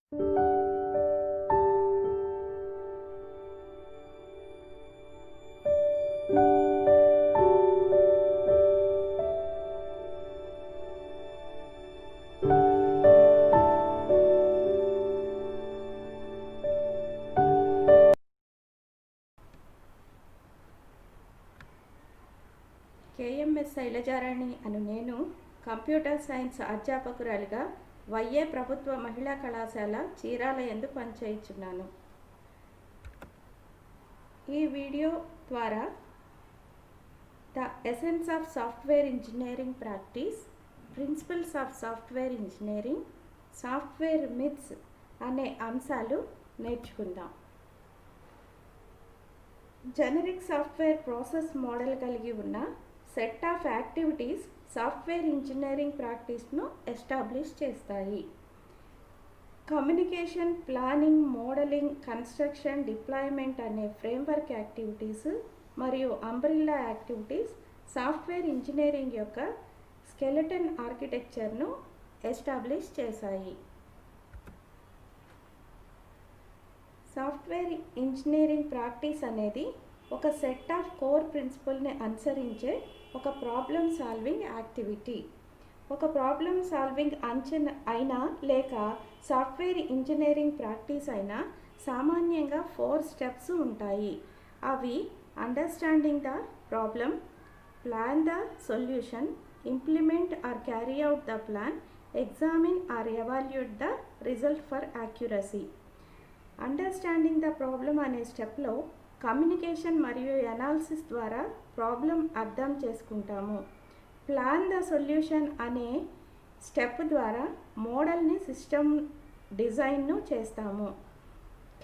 KMS Shailajarani అను నేను computer science అధ్యాపకురాలిగా వైఏ ప్రభుత్వ మహిళా కళాశాల చీరాల యందు పనిచేయుచున్నాను. ఈ వీడియో ద్వారా the essence of software engineering practice, principles of software engineering, software myths అనే అంశాలు నేర్చుకుందాం. జనరిక్ సాఫ్ట్వేర్ ప్రాసెస్ మోడల్ కలిగి ఉన్న set of activities software engineering ప్రాక్టీస్ను ఎస్టాబ్లిష్ చేస్తాయి. Communication, planning, modelling, construction, deployment అనే ఫ్రేమ్వర్క్ యాక్టివిటీస్ మరియు అంబ్రిల్లా యాక్టివిటీస్ సాఫ్ట్వేర్ ఇంజనీరింగ్ యొక్క స్కెలెటన్ ఆర్కిటెక్చర్ను ఎస్టాబ్లిష్ చేశాయి. సాఫ్ట్వేర్ ఇంజనీరింగ్ ప్రాక్టీస్ అనేది ఒక సెట్ ఆఫ్ కోర్ ప్రిన్సిపల్ని అనుసరించే ఒక ప్రాబ్లమ్ సాల్వింగ్ యాక్టివిటీ. ఒక ప్రాబ్లమ్ సాల్వింగ్ అంచనా అయినా లేక సాఫ్ట్వేర్ ఇంజనీరింగ్ ప్రాక్టీస్ అయినా సామాన్యంగా 4 స్టెప్స్ ఉంటాయి. అవి understanding the problem, plan the solution, implement or carry out the plan, examine or evaluate the result for accuracy. Understanding the problem అనే స్టెప్లో కమ్యూనికేషన్ మరియు అనాలిసిస్ ద్వారా ప్రాబ్లం అర్థం చేసుకుంటాము. ప్లాన్ ద సొల్యూషన్ అనే స్టెప్ ద్వారా మోడల్ని, సిస్టమ్ డిజైన్ను చేస్తాము.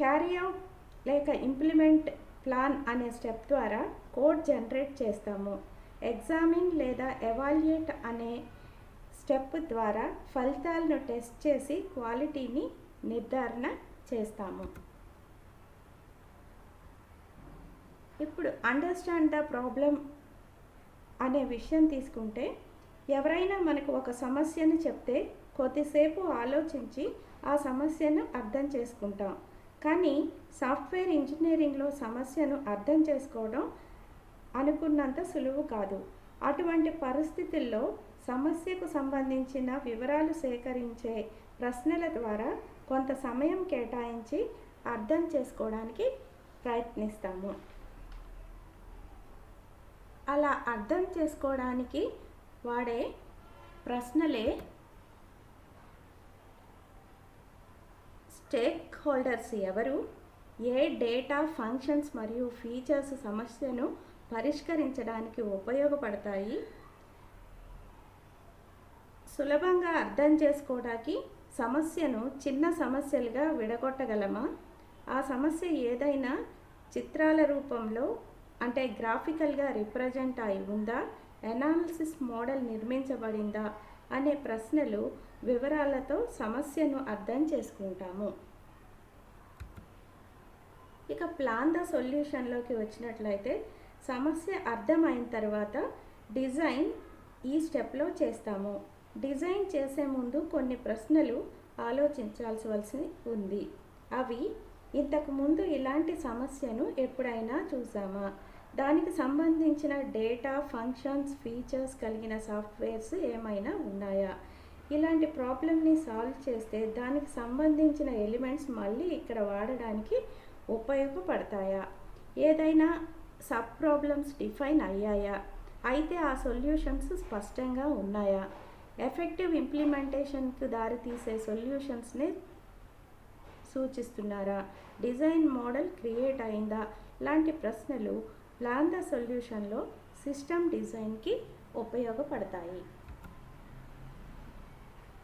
క్యారీ అవుట్ లేక ఇంప్లిమెంట్ ప్లాన్ అనే స్టెప్ ద్వారా కోడ్ జనరేట్ చేస్తాము. ఎగ్జామిన్ లేదా ఎవాల్యుయేట్ అనే స్టెప్ ద్వారా ఫలితాలను టెస్ట్ చేసి క్వాలిటీని నిర్ధారణ చేస్తాము. ఇప్పుడు అండర్స్టాండ్ ద ప్రాబ్లం అనే విషయం తీసుకుంటే, ఎవరైనా మనకు ఒక సమస్యను చెప్తే కొద్దిసేపు ఆలోచించి ఆ సమస్యను అర్థం చేసుకుంటాం. కానీ సాఫ్ట్వేర్ ఇంజనీరింగ్లో సమస్యను అర్థం చేసుకోవడం అనుకున్నంత సులువు కాదు. అటువంటి పరిస్థితుల్లో సమస్యకు సంబంధించిన వివరాలు సేకరించే ప్రశ్నల ద్వారా కొంత సమయం కేటాయించి అర్థం చేసుకోవడానికి ప్రయత్నిస్తాము. అలా అర్థం చేసుకోవడానికి వాడే ప్రశ్నలే స్టేక్ హోల్డర్స్ ఎవరు, ఏ డేటా, ఫంక్షన్స్ మరియు ఫీచర్స్ సమస్యను పరిష్కరించడానికి ఉపయోగపడతాయి, సులభంగా అర్థం చేసుకోవడానికి సమస్యను చిన్న సమస్యలుగా విడగొట్టగలమా, ఆ సమస్య ఏదైనా చిత్రాల రూపంలో అంటే గ్రాఫికల్గా రిప్రజెంట్ అయి ఉందా, అనాలిసిస్ మోడల్ నిర్మించబడిందా అనే ప్రశ్నలు వివరాలతో సమస్యను అర్థం చేసుకుంటాము. ఇక ప్లాన్ ద సొల్యూషన్లోకి వచ్చినట్లయితే, సమస్య అర్థమైన తర్వాత డిజైన్ ఈ స్టెప్లో చేస్తాము. డిజైన్ చేసే ముందు కొన్ని ప్రశ్నలు ఆలోచించాల్సి ఉంది. అవి, ఇంతకు ముందు ఇలాంటి సమస్యను ఎప్పుడైనా చూసామా, దానికి సంబంధించిన డేటా, ఫంక్షన్స్, ఫీచర్స్ కలిగిన సాఫ్ట్వేర్స్ ఏమైనా ఉన్నాయా, ఇలాంటి ప్రాబ్లమ్ని సాల్వ్ చేస్తే దానికి సంబంధించిన ఎలిమెంట్స్ మళ్ళీ ఇక్కడ వాడడానికి ఉపయోగపడతాయా, ఏదైనా సబ్ ప్రాబ్లమ్స్ డిఫైన్ అయ్యాయా, అయితే ఆ సొల్యూషన్స్ స్పష్టంగా ఉన్నాయా, ఎఫెక్టివ్ ఇంప్లిమెంటేషన్కు దారితీసే సొల్యూషన్స్ని సూచిస్తున్నారా, డిజైన్ మోడల్ క్రియేట్ అయిందా లాంటి ప్రశ్నలు ప్లాన్ ద సొల్యూషన్లో సిస్టమ్ డిజైన్కి ఉపయోగపడతాయి.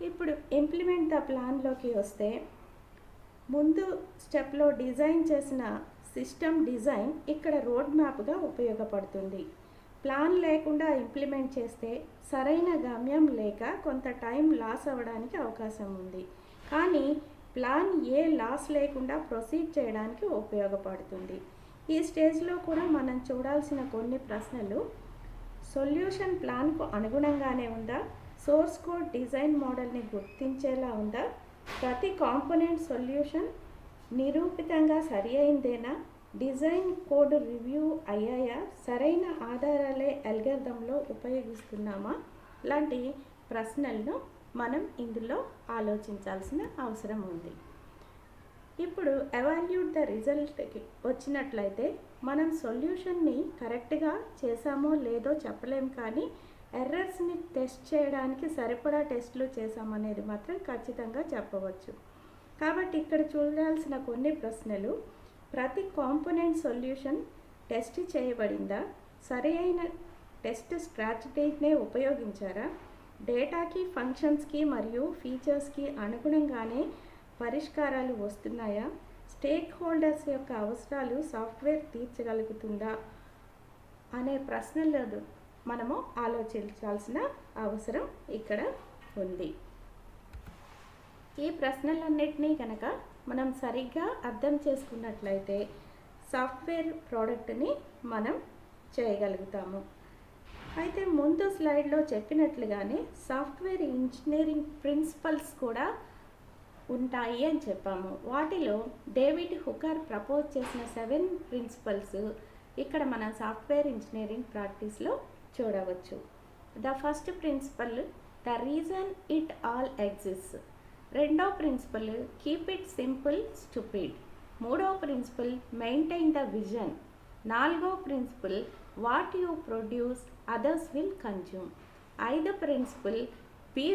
ఇప్పుడు ఇంప్లిమెంట్ ద ప్లాన్లోకి వస్తే, ముందు స్టెప్లో డిజైన్ చేసిన సిస్టమ్ డిజైన్ ఇక్కడ రోడ్ మ్యాప్గా ఉపయోగపడుతుంది. ప్లాన్ లేకుండా ఇంప్లిమెంట్ చేస్తే సరైన గమ్యం లేక కొంత టైం లాస్ అవ్వడానికి అవకాశం ఉంది. కానీ ప్లాన్ ఏ లాస్ లేకుండా ప్రొసీడ్ చేయడానికి ఉపయోగపడుతుంది. ఈ స్టేజ్లో కూడా మనం చూడాల్సిన కొన్ని ప్రశ్నలు: సొల్యూషన్ ప్లాన్కు అనుగుణంగానే ఉందా, సోర్స్ కోడ్ డిజైన్ మోడల్ని గుర్తించేలా ఉందా, ప్రతి కాంపోనెంట్ సొల్యూషన్ నిరూపితంగా సరి అయిందేనా, డిజైన్ కోడ్ రివ్యూ అయ్యాయా, సరైన ఆధారాలే అల్గోరిథంలో ఉపయోగిస్తున్నామా లాంటి ప్రశ్నలను మనం ఇందులో ఆలోచించాల్సిన అవసరం ఉంది. ఇప్పుడు ఎవాల్యూట్ ద రిజల్ట్కి వచ్చినట్లయితే మనం సొల్యూషన్ని కరెక్ట్గా చేసామో లేదో చెప్పలేం, కానీ ఎర్రర్స్ని టెస్ట్ చేయడానికి సరిపడా టెస్టులు చేసామనేది మాత్రం ఖచ్చితంగా చెప్పవచ్చు. కాబట్టి ఇక్కడ చూడాల్సిన కొన్ని ప్రశ్నలు: ప్రతి కాంపోనెంట్ సొల్యూషన్ టెస్ట్ చేయబడిందా, సరి అయిన టెస్ట్ స్ట్రాటజీనే ఉపయోగించారా, డేటాకి, ఫంక్షన్స్కి మరియు ఫీచర్స్కి అనుగుణంగానే పరిష్కారాలు వస్తున్నాయా, స్టేక్ హోల్డర్స్ యొక్క అవసరాలు సాఫ్ట్వేర్ తీర్చగలుగుతుందా అనే ప్రశ్నలను మనము ఆలోచించాల్సిన అవసరం ఇక్కడ ఉంది. ఈ ప్రశ్నలన్నింటినీ కనుక మనం సరిగ్గా అర్థం చేసుకున్నట్లయితే సాఫ్ట్వేర్ ప్రోడక్ట్ని మనం చేయగలుగుతాము. అయితే ముందు స్లైడ్లో చెప్పినట్లుగానే సాఫ్ట్వేర్ ఇంజనీరింగ్ ప్రిన్సిపల్స్ కూడా ఉంటాయి అని చెప్పాము. వాటిలో డేవిడ్ హుకర్ ప్రపోజ్ చేసిన 7 ప్రిన్సిపల్స్ ఇక్కడ మన సాఫ్ట్వేర్ ఇంజనీరింగ్ ప్రాక్టీస్లో చూడవచ్చు. The first principle, the reason it all exist. రెండో principle, keep it simple stupid. మూడో ప్రిన్సిపల్, మెయింటైన్ ద విజన్. నాలుగో principle, what you produce others will consume. ఐదో principle, be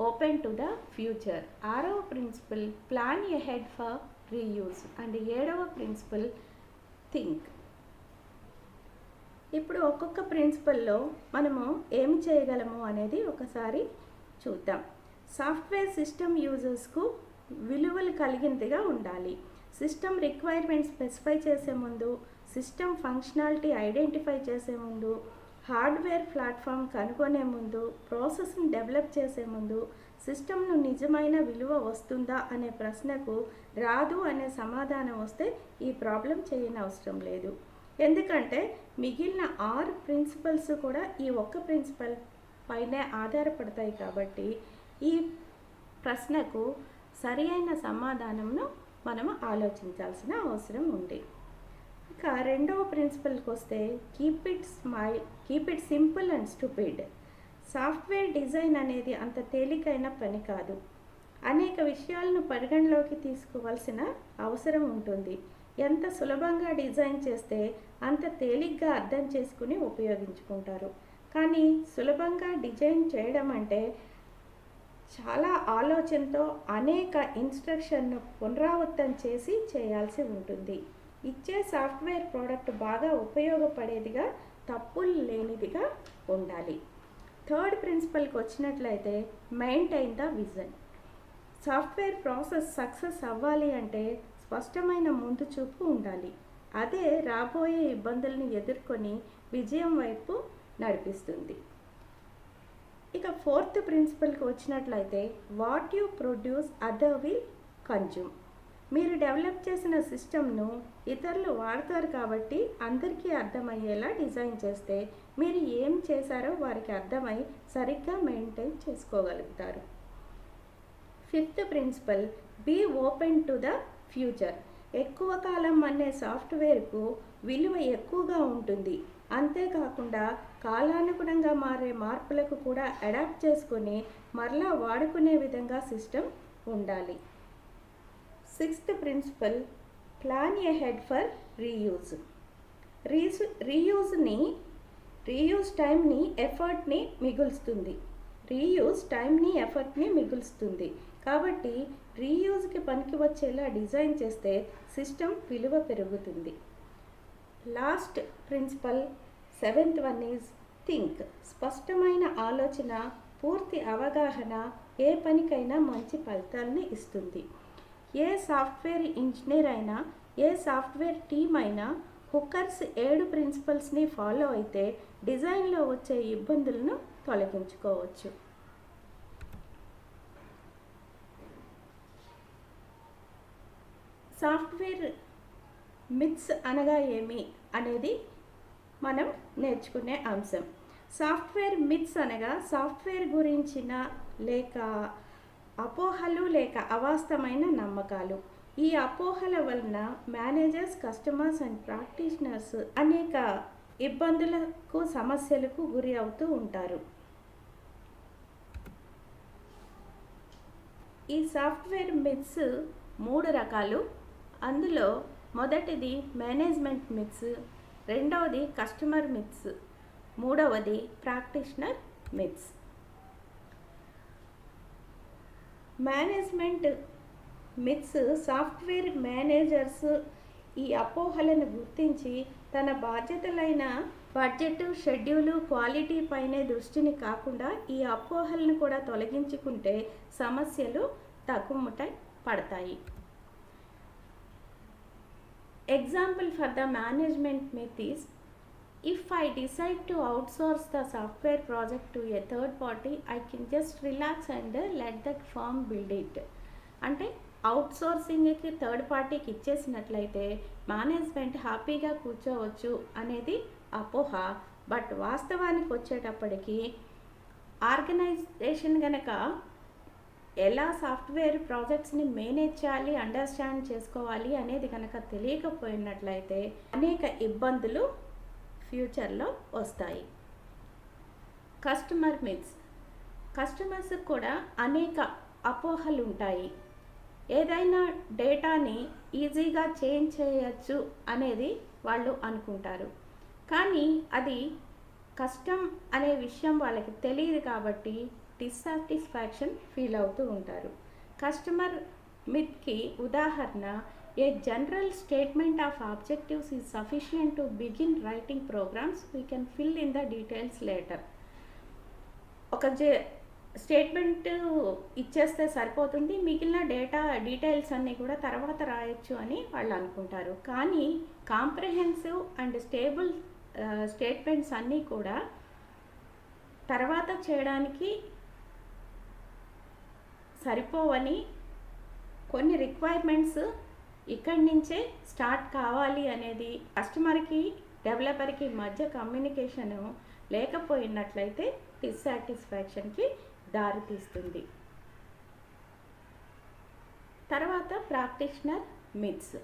open to the future. ఆరవ principle, plan ahead for reuse. And ఏడవ principle, think. ఇప్పుడు ఒక్కొక్క ప్రిన్సిపల్లో మనము ఏమి చేయగలము అనేది ఒకసారి చూద్దాం. సాఫ్ట్వేర్ సిస్టమ్ యూజర్స్కు విలువలు కలిగినదిగా ఉండాలి. సిస్టమ్ రిక్వైర్మెంట్స్ స్పెసిఫై చేసే ముందు, సిస్టమ్ ఫంక్షనాలిటీ ఐడెంటిఫై చేసే ముందు, హార్డ్వేర్ ప్లాట్ఫామ్ కనుగొనే ముందు, ప్రాసెస్ని డెవలప్ చేసే ముందు సిస్టమ్ను నిజమైన విలువ వస్తుందా అనే ప్రశ్నకు రాదు అనే సమాధానం వస్తే ఈ ప్రాబ్లం చేయని అవసరం లేదు. ఎందుకంటే మిగిలిన 6 ప్రిన్సిపల్స్ కూడా ఈ ఒక్క ప్రిన్సిపల్ పైనే ఆధారపడతాయి. కాబట్టి ఈ ప్రశ్నకు సరి అయిన సమాధానంను మనము ఆలోచించాల్సిన అవసరం ఉంది. ఇక రెండవ ప్రిన్సిపల్కి వస్తే keep it simple and stupid. Software design అనేది అంత తేలికైన పని కాదు. అనేక విషయాలను పరిగణలోకి తీసుకోవాల్సిన అవసరం ఉంటుంది. ఎంత సులభంగా డిజైన్ చేస్తే అంత తేలిగ్గా అర్థం చేసుకుని ఉపయోగించుకుంటారు. కానీ సులభంగా డిజైన్ చేయడం అంటే చాలా ఆలోచనతో అనేక ఇన్స్ట్రక్షన్ను పునరావృతం చేసి చేయాల్సి ఉంటుంది. ఇచ్చే సాఫ్ట్వేర్ ప్రోడక్ట్ బాగా ఉపయోగపడేదిగా, తప్పులు లేనిదిగా ఉండాలి. థర్డ్ ప్రిన్సిపల్కి వచ్చినట్లయితే maintain the vision. Software process success అవ్వాలి అంటే స్పష్టమైన ముందు చూపు ఉండాలి. అదే రాబోయే ఇబ్బందులను ఎదుర్కొని విజయం వైపు నడిపిస్తుంది. ఇక ఫోర్త్ ప్రిన్సిపల్కి వచ్చినట్లయితే what you produce other will consume. మీరు డెవలప్ చేసిన సిస్టమ్ను ఇతరులు వాడతారు కాబట్టి అందరికీ అర్థమయ్యేలా డిజైన్ చేస్తే మీరు ఏం చేశారో వారికి అర్థమై సరిగ్గా మెయింటైన్ చేసుకోగలుగుతారు. Fifth principle, be open to the future. ఎక్కువ కాలం అనే సాఫ్ట్వేర్కు విలువ ఎక్కువగా ఉంటుంది. అంతేకాకుండా కాలానుగుణంగా మారే మార్పులకు కూడా అడాప్ట్ చేసుకొని మరలా వాడుకునే విధంగా సిస్టమ్ ఉండాలి. Sixth principle, plan ahead for reuse. Reuse టైంని ఎఫర్ట్ని మిగులుస్తుంది. కాబట్టి రీయూజ్కి పనికి వచ్చేలా డిజైన్ చేస్తే సిస్టమ్ విలువ పెరుగుతుంది. Last principle, seventh one is think. స్పష్టమైన ఆలోచన, పూర్తి అవగాహన ఏ పనికైనా మంచి ఫలితాలని ఇస్తుంది. ఏ సాఫ్ట్వేర్ ఇంజనీర్ అయినా, ఏ సాఫ్ట్వేర్ టీమ్ అయినా హుకర్స్ 7 ప్రిన్సిపల్స్ని ఫాలో అయితే డిజైన్లో వచ్చే ఇబ్బందులను తొలగించుకోవచ్చు. సాఫ్ట్వేర్ మిత్స్ అనగా ఏమి అనేది మనం నేర్చుకునే అంశం. సాఫ్ట్వేర్ మిత్స్ అనగా సాఫ్ట్వేర్ గురించిన లేక అపోహలు లేక అవాస్తవమైన నమ్మకాలు. ఈ అపోహల వలన మేనేజర్స్, కస్టమర్స్ అండ్ ప్రాక్టీషనర్స్ అనేక ఇబ్బందులకు, సమస్యలకు గురి అవుతూ ఉంటారు. ఈ సాఫ్ట్వేర్ మిత్స్ 3 రకాలు. అందులో మొదటిది మేనేజ్మెంట్ మిత్స్, రెండవది కస్టమర్ మిత్స్, మూడవది practitioner myths. Management myths software managers ఈ అపోహలను గుర్తించి తన బాధ్యతలైన బడ్జెట్, షెడ్యూలు, క్వాలిటీ పైనే దృష్టిని కాకుండా ఈ అపోహలను కూడా తొలగించుకుంటే సమస్యలు తగ్గుముట్ట పడతాయి. Example for the management myth is, if I decide to outsource the software project to a third party, I can just relax and let that firm build it. అంటే అవుట్సోర్సింగ్కి third పార్టీకి ఇచ్చేసినట్లయితే management హ్యాపీగా కూర్చోవచ్చు అనేది అపోహ. బట్ వాస్తవానికి వచ్చేటప్పటికి organisation కనుక ఎలా సాఫ్ట్వేర్ ప్రాజెక్ట్స్ని మేనేజ్ చేయాలి, అండర్స్టాండ్ చేసుకోవాలి అనేది కనుక తెలియకపోయినట్లయితే అనేక ఇబ్బందులు ఫ్యూచర్లో వస్తాయి. Customer myths. కస్టమర్స్కి కూడా అనేక అపోహలు ఉంటాయి. ఏదైనా డేటాని ఈజీగా చేంజ్ చేయొచ్చు అనేది వాళ్ళు అనుకుంటారు. కానీ అది కష్టం అనే విషయం వాళ్ళకి తెలియదు కాబట్టి డిస్సాటిస్ఫాక్షన్ ఫీల్ అవుతూ ఉంటారు. కస్టమర్ మిత్కి ఉదాహరణ, a general statement of objectives is sufficient to begin writing programs. We can fill in the details later. ఒక స్టేట్మెంట్ ఇచ్చేస్తే సరిపోతుంది, మిగిలిన డీటెయిల్స్ అన్నీ కూడా తర్వాత రాయొచ్చు అని వాళ్ళు అనుకుంటారు. కానీ కాంప్రహెన్సివ్ అండ్ స్టేబుల్ స్టేట్మెంట్స్ అన్నీ కూడా తర్వాత చేయడానికి సరిపోవని, కొన్ని రిక్వైర్మెంట్స్ ఇక్కడి నుంచే స్టార్ట్ కావాలి అనేది కస్టమర్కి, డెవలపర్కి మధ్య కమ్యూనికేషను లేకపోయినట్లయితే డిస్సాటిస్ఫాక్షన్కి దారితీస్తుంది. తర్వాత ప్రాక్టీషనర్ మిత్స్.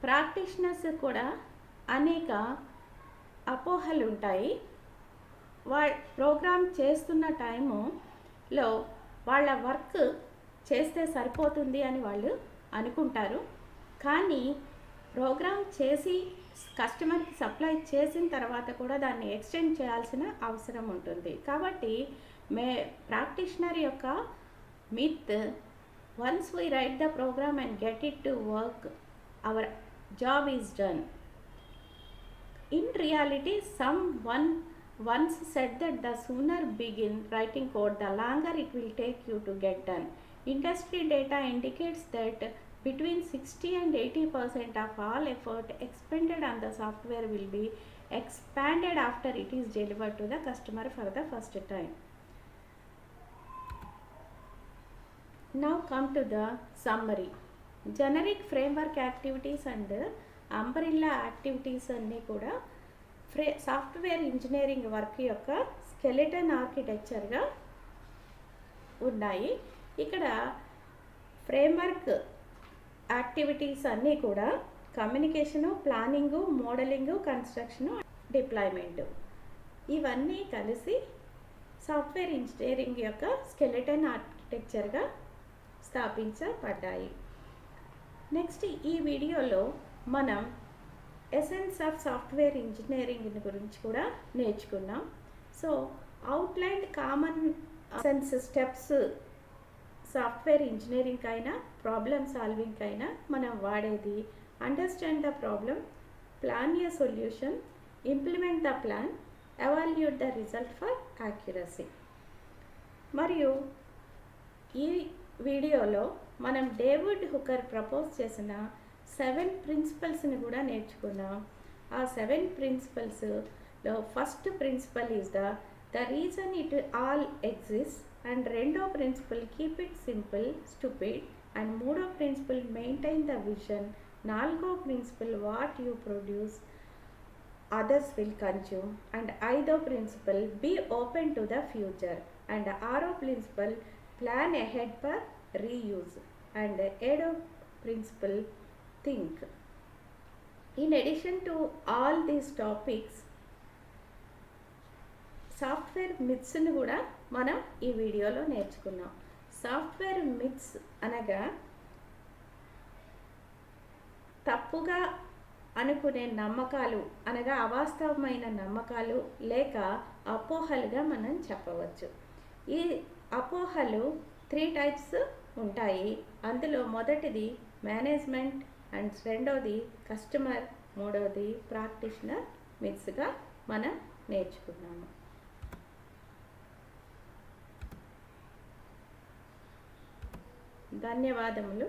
ప్రాక్టీషనర్స్ కూడా అనేక అపోహలు ఉంటాయి. ప్రోగ్రామ్ చేస్తున్న టైములో వాళ్ళ వర్క్ చేస్తే సరిపోతుంది అని వాళ్ళు అనుకుంటారు. కానీ ప్రోగ్రామ్ చేసి కస్టమర్కి సప్లై చేసిన తర్వాత కూడా దాన్ని ఎక్స్టెండ్ చేయాల్సిన అవసరం ఉంటుంది. కాబట్టి ప్రాక్టీషనర్ యొక్క myth, once we write the program and get it to work, our job is done. In reality someone once said that the sooner begin writing code, the longer it will take you to get done. Industry data indicates that between 60 and 80% of all effort expended on the software will be expanded after it is delivered to the customer for the first time. Now come to the summary. Generic framework activities and umbrella activities అన్నీ కూడా software engineering work యొక్క skeleton ఆర్కిటెక్చర్గా ఉన్నాయి. ఇక్కడ framework activities అన్నీ కూడా communication, planning, మోడలింగు, construction, డిప్లాయ్మెంటు, ఇవన్నీ కలిసి software engineering యొక్క స్కెలిటన్ ఆర్కిటెక్చర్గా స్థాపించబడ్డాయి. నెక్స్ట్ ఈ వీడియోలో మనం ఎసెన్స్ ఆఫ్ సాఫ్ట్వేర్ ఇంజనీరింగ్ గురించి కూడా నేర్చుకున్నాం. So outline common sense steps software engineering అయినా ప్రాబ్లమ్ సాల్వింగ్ అయినా మనం వాడేది: understand the problem, plan a solution, implement the plan, evaluate the result for accuracy. మరియు ఈ వీడియోలో మనం డేవిడ్ హుకర్ ప్రపోజ్ చేసిన 7 ప్రిన్సిపల్స్ని కూడా నేర్చుకున్నాం. ఆ 7 ప్రిన్సిపల్స్లో first principle is the reason it all exist, and రెండో principle keep it simple stupid, and మూడో ప్రిన్సిపల్ మెయింటైన్ ద విజన్, నాలుగో principle what you produce others will consume, and ఐదో principle be open to the future, and ఆరో principle plan ahead for reuse, and ADO principle, think. In addition to all these topics, software మిత్స్ని కూడా మనం ఈ వీడియోలో నేర్చుకున్నాం. Software myths అనగా తప్పుగా అనుకునే నమ్మకాలు, అనగా అవాస్తవమైన నమ్మకాలు లేక అపోహలుగా మనం చెప్పవచ్చు. ఈ అపోహలు 3 టైప్స్ ఉంటాయి. అందులో మొదటిది మేనేజ్మెంట్, అండ్ రెండోది కస్టమర్, మూడవది ప్రాక్టీషనర్ మిత్స్గా మనం నేర్చుకున్నాము. ధన్యవాదములు.